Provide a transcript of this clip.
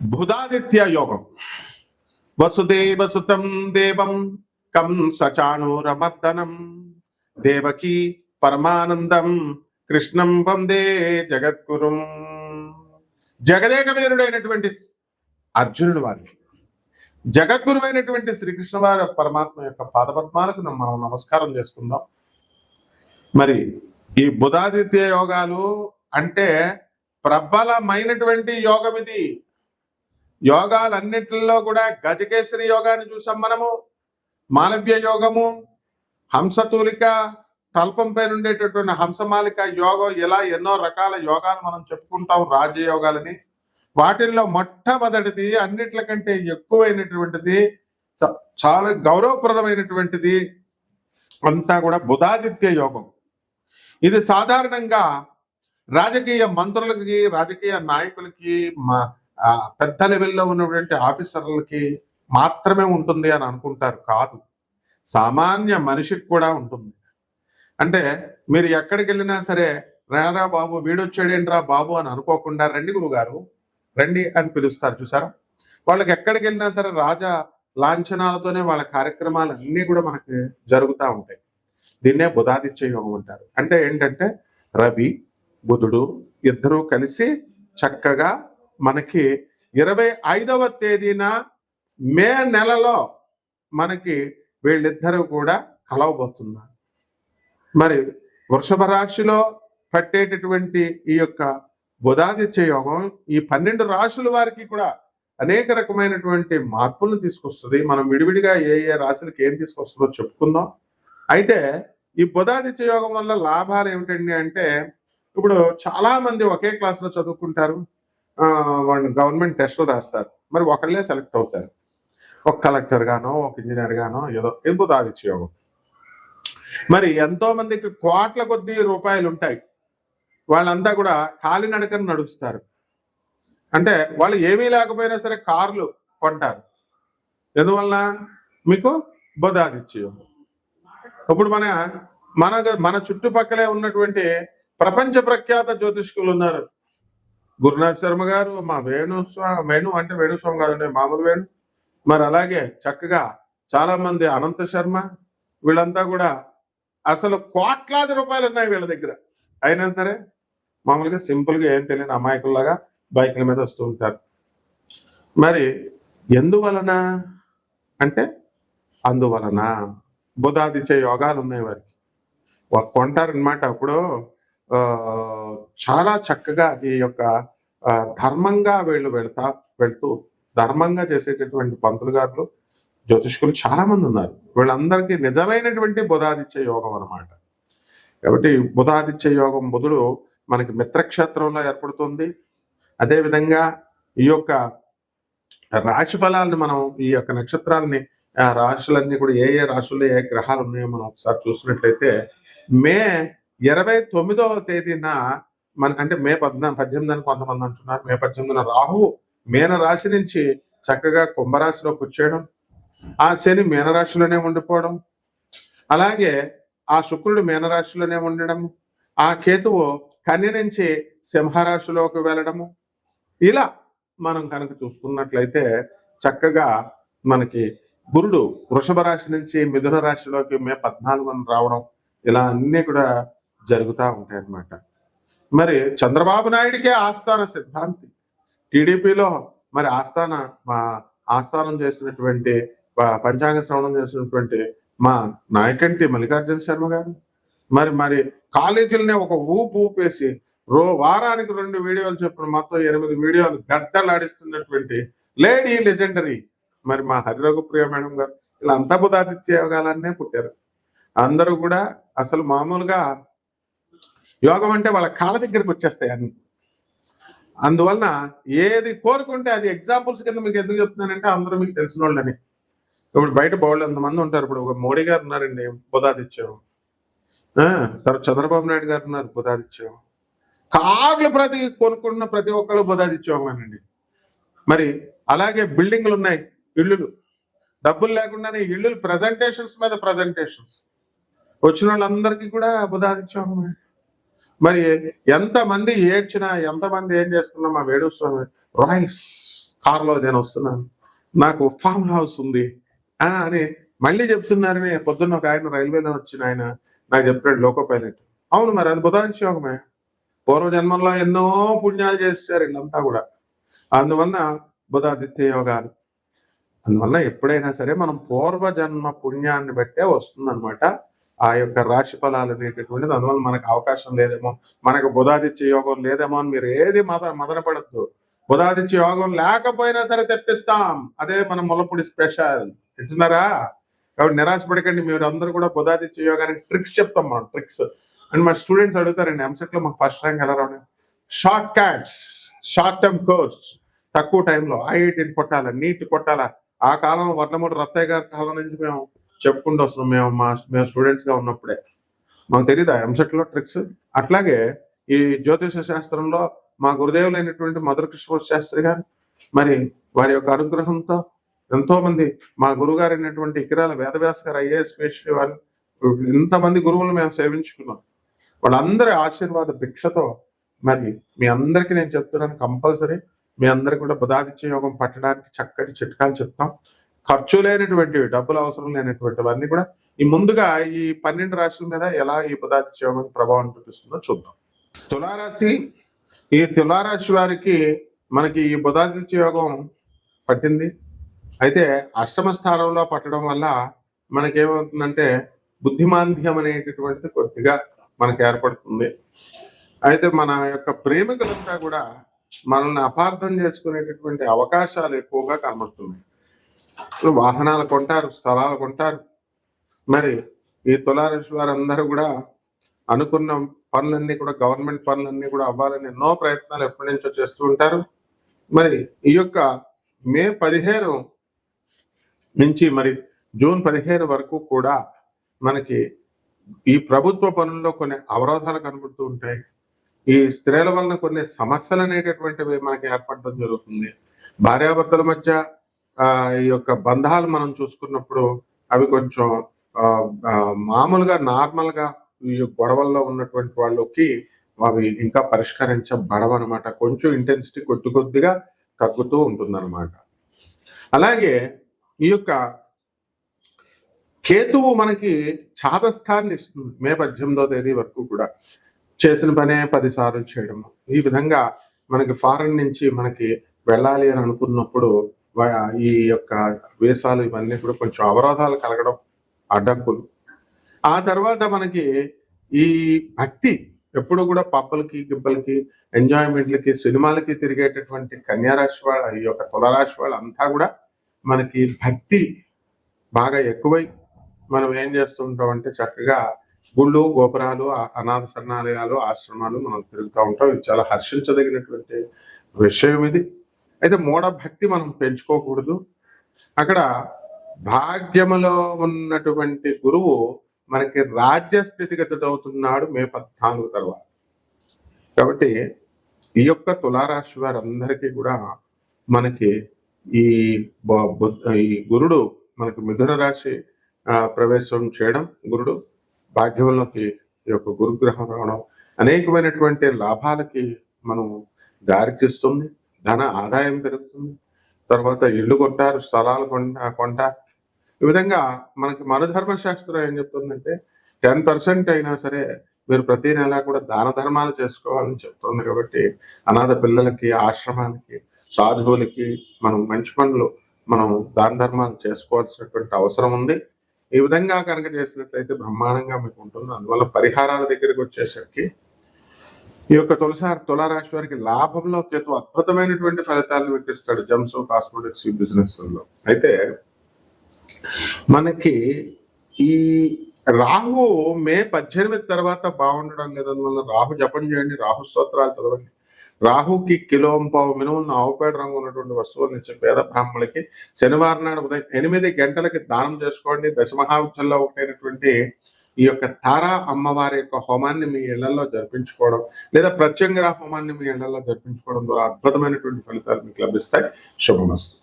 బుధాదిత్య యోగం. వసుదేవసుతం దేవం కంసచాణూరమర్దనం దేవకీ పరమానందం కృష్ణం వందే జగద్గురుం. జగదేక వీరుడైనటువంటి అర్జునుడు వారికి జగద్గురువైనటువంటి శ్రీకృష్ణ వారి పరమాత్మ యొక్క పాదపద్మాలకు మనం నమస్కారం చేసుకుందాం. మరి ఈ బుధాదిత్య యోగాలు అంటే ప్రబలమైనటువంటి యోగం ఇది. యోగాలన్నిటిలో కూడా గజకేసరి యోగాన్ని చూసాం మనము, మాలవ్య యోగము, హంసతూలిక, తల్పం పైన ఉండేటటువంటి హంసమాలిక యోగం, ఇలా ఎన్నో రకాల యోగాలు మనం చెప్పుకుంటాం రాజయోగాలని. వాటిల్లో మొట్టమొదటిది, అన్నిట్లకంటే ఎక్కువైనటువంటిది, చాలా గౌరవప్రదమైనటువంటిది అంతా కూడా బుధాదిత్య యోగం. ఇది సాధారణంగా రాజకీయ మంత్రులకి, రాజకీయ నాయకులకి, పెద్ద లెవెల్లో ఉన్నటువంటి ఆఫీసర్లకి మాత్రమే ఉంటుంది అని అనుకుంటారు. కాదు, సామాన్య మనిషికి కూడా ఉంటుంది. అంటే మీరు ఎక్కడికి వెళ్ళినా సరే, రారా బాబు, వీడొచ్చాడేంట్రా బాబు అని అనుకోకుండా రండి గురుగారు రండి అని పిలుస్తారు. చూసారా, వాళ్ళకి ఎక్కడికి వెళ్ళినా సరే రాజా లాంఛనాలతోనే వాళ్ళ కార్యక్రమాలు అన్నీ కూడా మనకి జరుగుతూ ఉంటాయి. దీన్నే బుధాదిత్య యోగం అంటారు. అంటే ఏంటంటే రవి బుధుడు ఇద్దరూ కలిసి చక్కగా మనకి 25వ తేదీన మే నెలలో మనకి వీళ్ళిద్దరూ కూడా కలవబోతున్నారు. మరి వృషభ రాశిలో పట్టేటటువంటి ఈ యొక్క బుధాదిత్య యోగం ఈ 12 రాశుల వారికి కూడా అనేక రకమైనటువంటి మార్పులను తీసుకొస్తుంది. మనం విడివిడిగా ఏ ఏ రాశులకి ఏం తీసుకొస్తుందో చెప్పుకుందాం. అయితే ఈ బుధాదిత్య యోగం వల్ల లాభాలు ఏమిటండి అంటే, ఇప్పుడు చాలా మంది ఒకే క్లాస్లో చదువుకుంటారు, వాళ్ళు గవర్నమెంట్ టెస్టులు రాస్తారు, మరి ఒకళ్ళే సెలెక్ట్ అవుతారు. ఒక కలెక్టర్ గానో, ఒక ఇంజనీర్ గానో, ఏదో బుధాదిత్య యోగం. మరి ఎంతో మందికి కోట్ల కొద్ది రూపాయలు ఉంటాయి, వాళ్ళంతా కూడా కాలినడకన నడుస్తారు. అంటే వాళ్ళు ఏమీ లేకపోయినా సరే కార్లు కొంటారు. ఎందువల్ల? మీకు బుధాదిత్య యోగం. ఇప్పుడు మన చుట్టుపక్కలే ఉన్నటువంటి ప్రపంచ ప్రఖ్యాత జ్యోతిష్కులు ఉన్నారు. గురునాథ్ శర్మ గారు, మా వేణు అంటే వేణుస్వామి కాదండి, మామూలు వేణు. మరి అలాగే చక్కగా చాలా మంది, అనంత శర్మ, వీళ్ళంతా కూడా అసలు కోట్లాది రూపాయలు ఉన్నాయి వీళ్ళ దగ్గర. అయినా సరే మామూలుగా సింపుల్గా ఏం తెలియని అమాయకుల్లాగా బైకుల మీద వస్తూ ఉంటారు. మరి ఎందువలన అంటే, అందువలన బుధాదిత్య యోగాలు ఉన్నాయి వారికి. కొంటారనమాట. అప్పుడు చాలా చక్కగా ఈ యొక్క ధర్మంగా వీళ్ళు వెళ్తూ ధర్మంగా చేసేటటువంటి పంతులు గారు, జ్యోతిష్కులు చాలా మంది ఉన్నారు. వీళ్ళందరికీ నిజమైనటువంటి బుధాదిత్య యోగం అన్నమాట. కాబట్టి బుధాదిత్య యోగం, బుధుడు మనకి మిత్రక్షేత్రంలో ఏర్పడుతుంది. అదేవిధంగా ఈ యొక్క రాశి ఫలాలను మనం, ఈ యొక్క నక్షత్రాలని, రాశులన్నీ కూడా ఏ ఏ రాశుల్లో ఏ గ్రహాలు ఉన్నాయో మనం ఒకసారి చూసినట్లయితే, మే 29వ తేదీన అంటే మే 18 అని కొంతమంది అంటున్నారు, మే 18న రాహువు మీన రాశి నుంచి చక్కగా కుంభరాశిలోకి వచ్చేయడం, ఆ శని మీనరాశిలోనే ఉండిపోవడం, అలాగే ఆ శుక్రుడు మీనరాశిలోనే ఉండడం, ఆ కేతువు కన్య నుంచి సింహరాశిలోకి వెళ్ళడము. ఇలా మనం కనుక చూసుకున్నట్లయితే చక్కగా మనకి గురుడు వృషభ రాశి నుంచి మిథున రాశిలోకి మే 14న రావడం, ఇలా అన్నీ కూడా జరుగుతూ ఉంటాయి అన్నమాట. మరి చంద్రబాబు నాయుడికే ఆస్థాన సిద్ధాంతి, టీడీపీలో మరి ఆస్థానం చేసినటువంటి, పంచాంగ శ్రవణం చేసినటువంటి మా నాయకంటి మల్లికార్జున శర్మ గారు, మరి కాలేజీలనే ఒక ఊపేసి వారానికి 2 వీడియోలు చెప్పిన మొత్తం 8 వీడియోలు గడ్డలాడిస్తున్నటువంటి లేడీ లెజెండరీ మరి మా హరిరఘుప్రియ మేడం గారు, ఇలా అంతా బుధాదిత్య యోగాలనే పుట్టారు. అందరూ కూడా అసలు మామూలుగా యోగం అంటే వాళ్ళ కాళ్ళ దగ్గరికి వచ్చేస్తాయి అన్ని. అందువలన ఏది కోరుకుంటే అది ఎగ్జాంపుల్స్ కింద మీకు ఎందుకు చెప్తున్నానంటే, అందరూ మీకు తెలిసిన వాళ్ళని. ఇప్పుడు బయట బోళ్ళు ఎంతమంది ఉంటారు. ఇప్పుడు ఒక మోడీ గారు ఉన్నారండి, బుధాదిత్యం. తర్వాత చంద్రబాబు నాయుడు గారు ఉన్నారు, బుధాదిత్యం. కార్లు కొనుక్కున్న ప్రతి ఒక్కళ్ళు బుధాదిత్యోగమేనండి. మరి అలాగే బిల్డింగ్లు ఉన్నాయి, ఇళ్ళు, డబ్బులు లేకుండానే ఇళ్ళు, ప్రజెంటేషన్స్ మీద ప్రజెంటేషన్స్, వచ్చిన వాళ్ళందరికీ కూడా బుధాదిత్యోగమే. మరి ఎంతమంది ఏడ్చినా, ఎంతమంది ఏం చేస్తున్నా, మా వేణుస్వామి రాయిస్ కారులో నేను వస్తున్నాను, నాకు ఫామ్ హౌస్ ఉంది అని మళ్ళీ చెప్తున్నారని పొద్దున్న ఒక ఆయన రైల్వేలో వచ్చిన ఆయన నాకు చెప్పాడు, లోకో పైలట్. అవును, మరి అది బుధాదిత్య యోగమే. పూర్వజన్మంలో ఎన్నో పుణ్యాలు చేశారు వీళ్ళంతా కూడా, అందువల్ల బుధాదిత్య యోగాలు. అందువల్ల ఎప్పుడైనా సరే మనం పూర్వజన్మ పుణ్యాన్ని బట్టే వస్తుందన్నమాట ఆ యొక్క రాశి ఫలాలు అనేటటువంటిది. అందువల్ల మనకు అవకాశం లేదేమో, మనకు బుధాదిత్య యోగం లేదేమో అని మీరు ఏది మదన పడద్దు. బుధాదిత్య యోగం లేకపోయినా సరే తెప్పిస్తాం, అదే మన ముల్లపూడి స్పెషల్. వింటున్నారా? కాబట్టి నిరాశపడకండి. మీరు అందరూ కూడా బుధాదిత్య యోగానికి ట్రిక్స్ చెప్తాం మనం, ట్రిక్స్. అండ్ మా స్టూడెంట్స్ అడుగుతారండి, ఎంసెట్ లో మాకు ఫస్ట్ ర్యాంక్ ఎలా రావడం? Short cuts, short term course, తక్కువ టైంలో ఐఐటీని కొట్టాలా, నీట్ కొట్టాలా. ఆ కాలంలో వర్లమూడి రత్తయ్య గారి కాలం నుంచి మేము చెప్పుకుంటూ వస్తున్నాం. మేము స్టూడెంట్స్ గా ఉన్నప్పుడే మాకు తెలియదు ఎంసెట్ లో ట్రిక్స్. అట్లాగే ఈ జ్యోతిష శాస్త్రంలో మా గురుదేవులైనటువంటి మధుర కృష్ణ శాస్త్రి గారు, మరి వారి యొక్క అనుగ్రహంతో ఎంతో మంది మా గురువు గారు అయినటువంటి ఇకిరాల వేదవ్యాస గారు ఐఏఎస్ PhD వాళ్ళు, ఇంతమంది గురువులు మేము సేవించుకున్నాం. వాళ్ళందరి ఆశీర్వాద భిక్షతో మరి మీ అందరికీ నేను చెప్తున్నాను, కంపల్సరీ మీ అందరికి కూడా బుధాదిత్య యోగం పట్టడానికి చక్కటి చిట్కాలు చెప్తాం. ఖర్చు లేనటువంటివి, డబ్బులు అవసరం లేనటువంటివన్నీ కూడా ఈ ముందుగా ఈ 12 రాశుల మీద ఎలా ఈ బుధాదిత్య యోగం ప్రభావం చూపిస్తుందో చూద్దాం. తులారాశి, ఈ తులారాశి వారికి మనకి ఈ బుధాదిత్య యోగం పట్టింది. అయితే అష్టమ స్థానంలో పట్టడం వల్ల మనకేమవుతుందంటే బుద్ధిమాంద్యం అనేటటువంటిది కొద్దిగా మనకు ఏర్పడుతుంది. అయితే మన యొక్క ప్రేమికులంతా కూడా మనల్ని అపార్థం చేసుకునేటటువంటి అవకాశాలు ఎక్కువగా కనబడుతున్నాయి. వాహనాలు కొంటారు, స్థలాలు కొంటారు. మరి ఈ తులారాశి వారందరూ కూడా అనుకున్న పనులన్నీ కూడా, గవర్నమెంట్ పనులన్నీ కూడా అవ్వాలని ఎన్నో ప్రయత్నాలు ఎప్పటి నుంచో చేస్తూ ఉంటారు. మరి ఈ యొక్క మే 15 నుంచి మరి జూన్ 15 వరకు కూడా మనకి ఈ ప్రభుత్వ పనుల్లో కొన్ని అవరోధాలు కనబడుతూ ఉంటాయి. ఈ స్త్రీల వలన కొన్ని సమస్యలు అనేటటువంటివి మనకి ఏర్పడడం జరుగుతుంది. భార్యాభర్తల మధ్య ఈ యొక్క బంధాలు మనం చూసుకున్నప్పుడు అవి కొంచెం మామూలుగా నార్మల్ గా ఈ గొడవల్లో ఉన్నటువంటి వాళ్ళకి అవి ఇంకా పరిష్కరించబడవన్నమాట. కొంచెం ఇంటెన్సిటీ కొద్దిగా తగ్గుతూ ఉంటుందన్నమాట. అలాగే ఈ యొక్క కేతువు మనకి చాదస్థాన్ని ఇస్తుంది. మే 18వ తేదీ వరకు కూడా చేసిన పనే 10 సార్లు చేయడం. ఈ విధంగా మనకి ఫారెన్ నుంచి మనకి వెళ్ళాలి అని అనుకున్నప్పుడు ఈ యొక్క వీసాలు ఇవన్నీ కూడా కొంచెం అవరోధాలు కలగడం, అడ్డంకులు. ఆ తర్వాత మనకి ఈ భక్తి ఎప్పుడు కూడా పబ్బలకి, గిబ్బలకి, ఎంజాయ్మెంట్లకి, సినిమాలకి తిరిగేటటువంటి కన్యారాశి వాళ్ళ, ఈ యొక్క తులారాశి వాళ్ళంతా కూడా మనకి భక్తి బాగా ఎక్కువై మనం ఏం చేస్తుంటాం అంటే చక్కగా గుళ్ళు, గోపురాలు, అనాథ శరణాలయాలు, ఆశ్రమాలు మనం తిరుగుతూ ఉంటాం. ఇది చాలా హర్షించదగినటువంటి విషయం ఇది. అయితే మూఢభక్తి మనం పెంచుకోకూడదు. అక్కడ భాగ్యములో ఉన్నటువంటి గురువు మనకి రాజ్య స్థితిగతుడు అవుతున్నాడు మే 14 తర్వాత. కాబట్టి ఈ యొక్క తులారాశి వారందరికీ కూడా మనకి ఈ గురుడు మనకి మిథున రాశి ప్రవేశం చేయడం, గురుడు భాగ్యంలోకి ఈ యొక్క గురుగ్రహం రావడం అనేకమైనటువంటి లాభాలకి మనం దారి తీస్తుంది. ధన ఆదాయం పెరుగుతుంది. తర్వాత ఇళ్ళు కొంటారు, స్థలాలు కొంటారు. ఈ విధంగా మనకి మన ధర్మశాస్త్రం ఏం చెప్తుందంటే 10% అయినా సరే మీరు ప్రతి నెల కూడా దాన ధర్మాలు చేసుకోవాలని చెప్తుంది. కాబట్టి అనాథ పిల్లలకి, ఆశ్రమానికి, సాధువులకి మనం మంచి పనులు, మనం దాన ధర్మాలు చేసుకోవాల్సినటువంటి అవసరం ఉంది. ఈ విధంగా కనుక చేసినట్లయితే బ్రహ్మాండంగా మీకు ఉంటుంది. అందువల్ల పరిహారాల దగ్గరికి వచ్చేసరికి ఈ యొక్క తులారాశి వారికి లాభంలో కేతు అద్భుతమైనటువంటి ఫలితాలను విక్రిస్తాడు జెమ్స్, కాస్మెటిక్స్, ఈ బిజినెస్ లో. అయితే మనకి ఈ రాహు మే 18 తర్వాత బాగుండడం లేదందువల్ల రాహు జపం చేయండి, రాహు స్తోత్రాలు చదవండి. రాహుకి కిలోంపావు మినుములను ఆవుపేడ రంగు ఉన్నటువంటి వస్తువులు ఇచ్చే పేద బ్రాహ్మణులకి శనివారం నాడు ఉదయం 8 గంటలకి దానం చేసుకోండి. దశమహావిద్యల్లో ఒకటైనటువంటి ఈ యొక్క తారా అమ్మవారి యొక్క హోమాన్ని మీ ఇళ్లలో జరిపించుకోవడం, లేదా ప్రత్యంగిర హోమాన్ని మీ ఇళ్లలో జరిపించుకోవడం ద్వారా అద్భుతమైనటువంటి ఫలితాలు మీకు లభిస్తాయి. శుభమస్తు.